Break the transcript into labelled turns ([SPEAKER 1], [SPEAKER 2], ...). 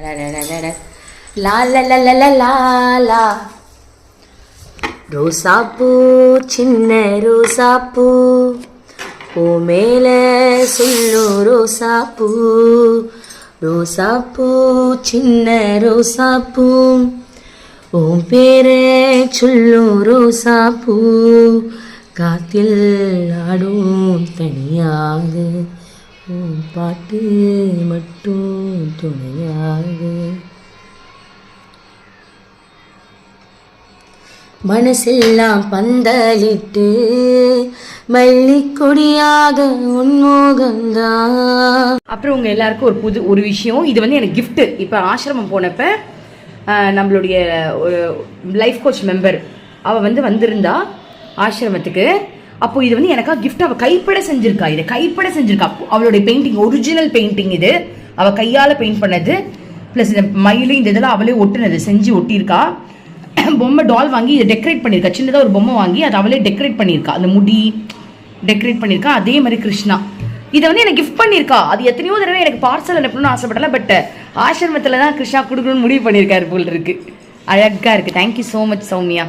[SPEAKER 1] லா லா லா லா லா லா லா. ரோசாப்பூ சின்ன ரோசாப்பூ ஓ மேல சொல்லு ரோசாப்பூ. ரோசாப்பூ சின்ன ரோசாப்பூ உன் பேரை சொல்லு ரோசாப்பூ. காத்தில் ஆடும் தனியாக உன் பாட்டு மட்டும் துணையாக. மனசெல்லாம் பந்தலிட்டு மல்லிக்கொடியாக உன்மோகந்தான்.
[SPEAKER 2] அப்புறம் உங்க எல்லாருக்கும் ஒரு விஷயம், இது வந்து எனக்கு கிஃப்ட். இப்போ ஆசிரமம் போனப்ப நம்மளுடைய ஒரு லைஃப் கோச் மெம்பர் அவள் வந்திருந்தா ஆசிரமத்துக்கு. அப்போ இது வந்து எனக்கா கிஃப்ட். அவள் கைப்பட செஞ்சிருக்கா, இதை கைப்பட செஞ்சிருக்கா. அவளுடைய பெயிண்டிங், ஒரிஜினல் பெயிண்டிங் இது. அவள் கையால் பெயிண்ட் பண்ணது, ப்ளஸ் இந்த மயிலும் இந்த இதெல்லாம் அவளே ஒட்டுனது, செஞ்சு ஒட்டியிருக்கா. பொம்மை டால் வாங்கி இதை டெக்கரேட் பண்ணியிருக்கா. சின்னதாக ஒரு பொம்மை வாங்கி அதை அவளே டெக்கரேட் பண்ணியிருக்கா. அந்த முடி டெக்கரேட் பண்ணியிருக்கா. அதே மாதிரி கிருஷ்ணா இதை வந்து எனக்கு கிஃப்ட் பண்ணியிருக்கா. அது எத்தனையோ தடவை எனக்கு பார்சல் அனுப்பணும்னு ஆசைப்படல. பட் ஆசிரமத்தில் தான் கிருஷ்ணா கொடுக்கணும்னு முடிவு பண்ணியிருக்காரு போல் இருக்கு. அழகாக இருக்குது. Thank you so much Soumya.